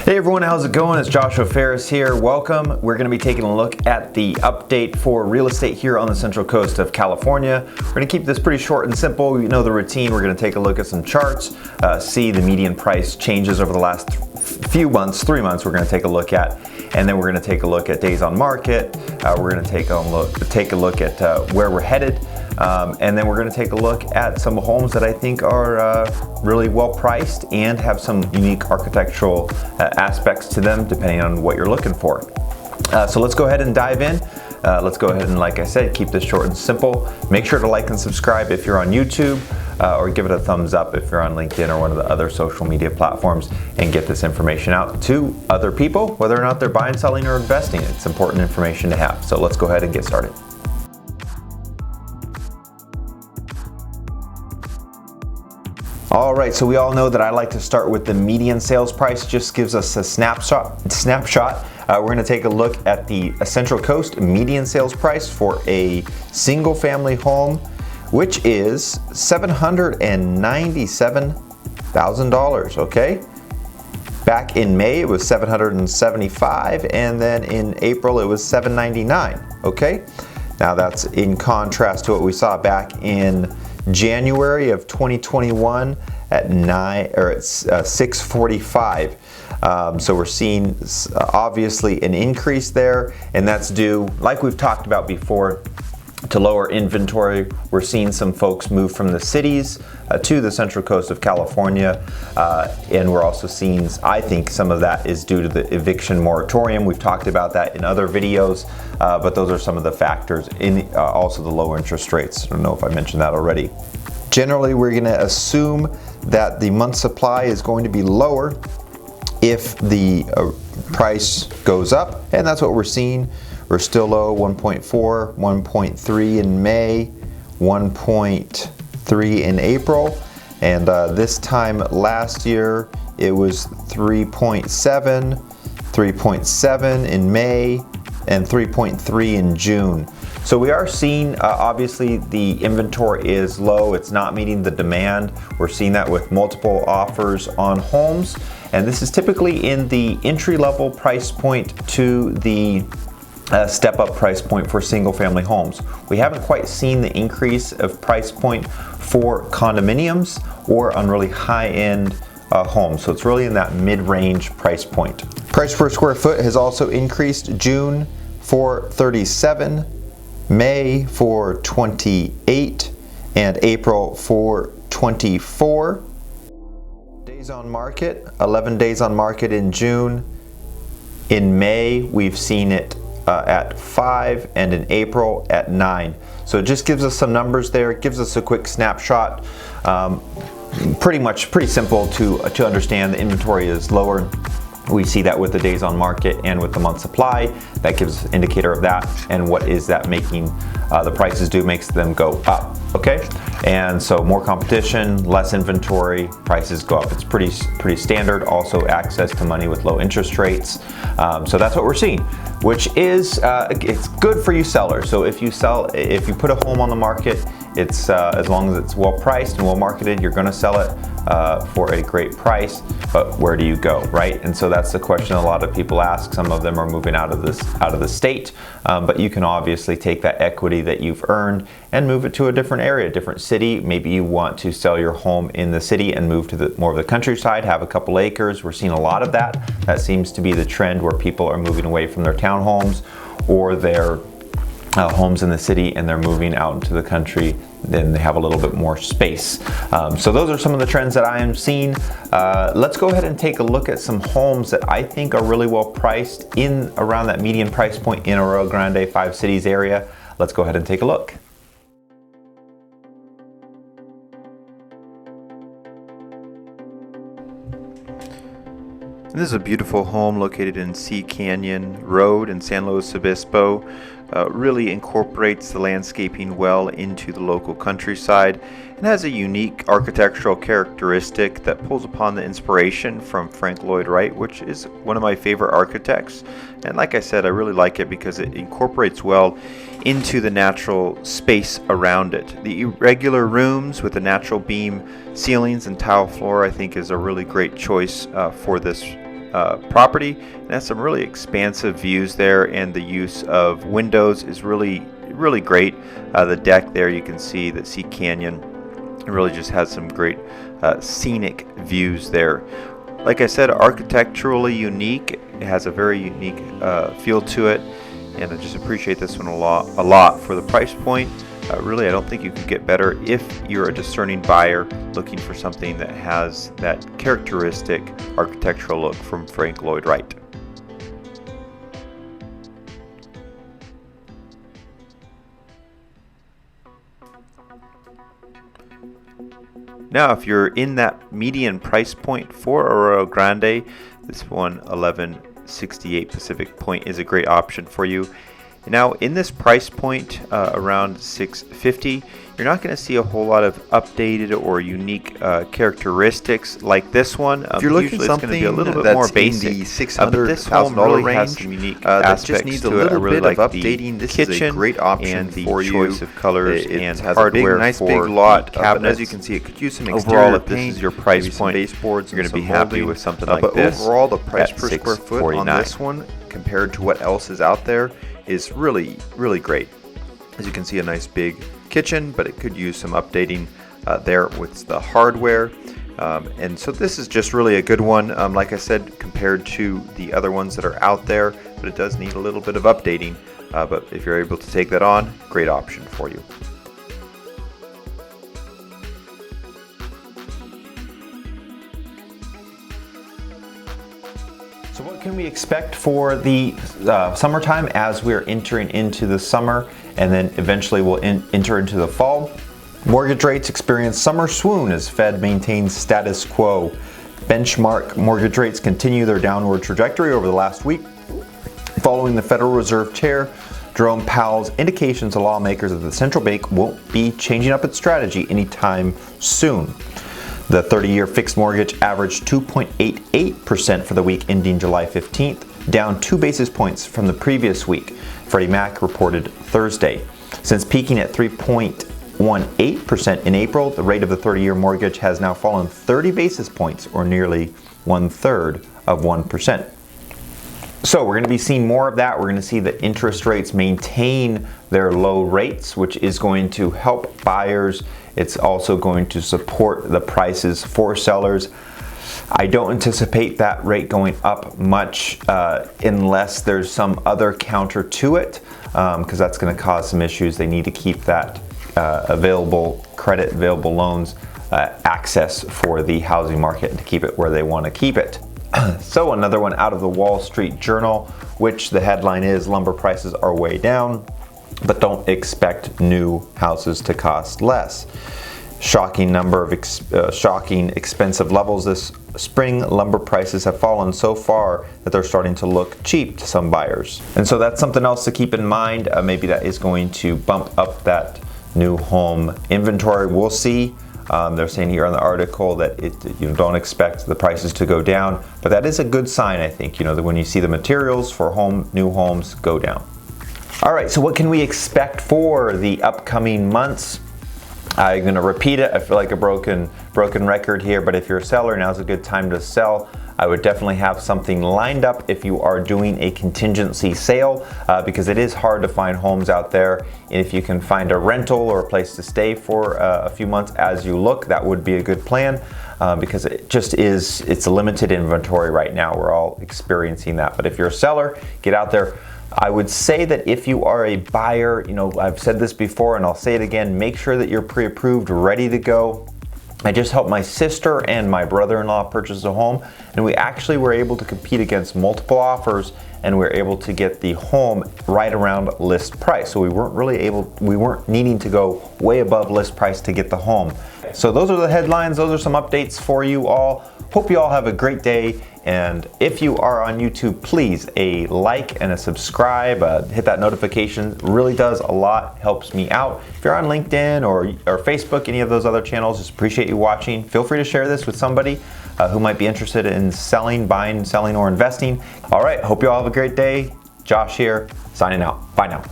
Hey everyone, how's it going? It's Joshua Ferris here. Welcome. We're going to be taking a look at the update for real estate here on the Central Coast of California. We're going to keep this pretty short and simple. You know the routine. We're going to take a look at some charts, see the median price changes over the last few months, 3 months we're going to take a look at, and then we're going to take a look at days on market. We're going to take a look at where we're headed. And then we're going to take a look at some homes that I think are really well priced and have some unique architectural aspects to them depending on what you're looking for. So let's go ahead and dive in. Let's go ahead and, like I said, keep this short and simple. Make sure to like and subscribe if you're on YouTube, or give it a thumbs up if you're on LinkedIn or one of the other social media platforms, and get this information out to other people, whether or not they're buying, selling, or investing. It's important information to have. So let's go ahead and get started. All right, so we all know that I like to start with the median sales price. Just gives us a snapshot. We're going to take a look at the Central Coast median sales price for a single family home, which is $797,000, okay? Back in May, it was $775,000, and then in April, it was $799,000, okay? Now that's in contrast to what we saw back in January of 2021 at $645,000. So we're seeing obviously an increase there, and that's due, like we've talked about before, to lower inventory. We're seeing some folks move from the cities to the Central Coast of California, and we're also seeing, I think some of that is due to the eviction moratorium. We've talked about that in other videos, but those are some of the factors, in also the lower interest rates. I don't know if I mentioned that already. Generally, we're going to assume that the month supply is going to be lower if the price goes up, and that's what we're seeing. We're still low, 1.4, 1.3 in May, 1.3 in April, and this time last year it was 3.7, 3.7 in May, and 3.3 in June. So we are seeing, obviously the inventory is low, it's not meeting the demand. We're seeing that with multiple offers on homes, and this is typically in the entry-level price point to the step-up price point for single-family homes. We haven't quite seen the increase of price point for condominiums or on really high-end homes. So it's really in that mid-range price point. Price per square foot has also increased. June for 37, May for 28, and April for 24. Days on market, 11 days on market in June. In May, we've seen it at 5, and in April at 9. So it just gives us some numbers there. It gives us a quick snapshot. Pretty simple to understand. The inventory is lower. We see that with the days on market and with the month supply. That gives us an indicator of that, and what is that making the prices do, makes them go up, okay? And so more competition, less inventory, prices go up. It's pretty standard. Also access to money with low interest rates. So that's what we're seeing, which is, it's good for you sellers. So if you put a home on the market, it's as long as it's well priced and well marketed, you're gonna sell it for a great price, but where do you go, right? And so that's the question a lot of people ask. Some of them are moving out of the state, but you can obviously take that equity that you've earned and move it to a different area, a different city. Maybe you want to sell your home in the city and move to more of the countryside, have a couple acres. We're seeing a lot of that. That seems to be the trend, where people are moving away from their townhomes or their homes in the city, and they're moving out into the country. Then they have a little bit more space. So those are some of the trends that I am seeing. Let's go ahead and take a look at some homes that I think are really well priced in around that median price point in Arroyo Grande, 5 Cities area. Let's go ahead and take a look. This is a beautiful home located in Sea Canyon Road in San Luis Obispo. Really incorporates the landscaping well into the local countryside, and has a unique architectural characteristic that pulls upon the inspiration from Frank Lloyd Wright, which is one of my favorite architects. And like I said, I really like it because it incorporates well into the natural space around it. The irregular rooms with the natural beam ceilings and tile floor, I think, is a really great choice for this property. It has some really expansive views there, and the use of windows is really great. The deck there, you can see the Sea Canyon. It really just has some great scenic views there. Like I said, architecturally unique. It has a very unique feel to it, and I just appreciate this one a lot for the price point. Really, I don't think you could get better if you're a discerning buyer looking for something that has that characteristic architectural look from Frank Lloyd Wright. Now, if you're in that median price point for Arroyo Grande, this one 1168 Pacific Point is a great option for you. Now, in this price point, around $650, you're not going to see a whole lot of updated or unique characteristics like this one. If you're looking for something it's going to be a little bit that's more basic, in the but this home $600,000 really range, has some unique that aspects just needs a to it. I little really bit like of the updating. This kitchen is a great option and the for you. choice of colors It and has hardware a big, nice for big lot. the cabinets. As you can see, it could use some Overall, exterior if this paint, is your price maybe some point, baseboards, you're going to be some happy molding. with something like but this. Overall, the price at per square foot on $649. this one, compared to what else is out there, is really great. As you can see, a nice big kitchen, but it could use some updating there with the hardware. And so this is just really a good one, like I said, compared to the other ones that are out there, but it does need a little bit of updating. But if you're able to take that on, great option for you. So what can we expect for the summertime as we're entering into the summer, and then eventually we'll enter into the fall? Mortgage rates experience summer swoon as Fed maintains status quo. Benchmark mortgage rates continue their downward trajectory over the last week, following the Federal Reserve Chair Jerome Powell's indications to lawmakers that the central bank won't be changing up its strategy anytime soon. The 30-year fixed mortgage averaged 2.88% for the week ending July 15th, down 2 basis points from the previous week, Freddie Mac reported Thursday. Since peaking at 3.18% in April, the rate of the 30-year mortgage has now fallen 30 basis points, or nearly 1/3 of 1%. So we're going to be seeing more of that. We're going to see that interest rates maintain their low rates, which is going to help buyers. It's also going to support the prices for sellers. I don't anticipate that rate going up much unless there's some other counter to it, because that's going to cause some issues. They need to keep that available credit, available loans, access for the housing market to keep it where they want to keep it. So another one out of the Wall Street Journal, which the headline is lumber prices are way down, but don't expect new houses to cost less. Shocking number of shocking expensive levels this spring. Lumber prices have fallen so far that they're starting to look cheap to some buyers. And so that's something else to keep in mind. Maybe that is going to bump up that new home inventory. We'll see. They're saying here on the article that don't expect the prices to go down, but that is a good sign, I think, that when you see the materials for new homes go down. All right, so what can we expect for the upcoming months? I'm going to repeat it. I feel like a broken record here, but if you're a seller, now's a good time to sell. I would definitely have something lined up if you are doing a contingency sale, because it is hard to find homes out there. If you can find a rental or a place to stay for a few months as you look, that would be a good plan, because it's a limited inventory right now. We're all experiencing that. But if you're a seller, get out there. I would say that if you are a buyer, I've said this before and I'll say it again, make sure that you're pre-approved, ready to go. I just helped my sister and my brother-in-law purchase a home, and we actually were able to compete against multiple offers, and we were able to get the home right around list price. So we weren't needing to go way above list price to get the home. So those are the headlines. Those are some updates for you all. Hope you all have a great day. And if you are on YouTube, please a like and a subscribe. Hit that notification. It really does a lot, helps me out. If you're on LinkedIn or Facebook, any of those other channels, just appreciate you watching. Feel free to share this with somebody who might be interested in buying, selling, or investing. All right, hope you all have a great day. Josh here, signing out. Bye now.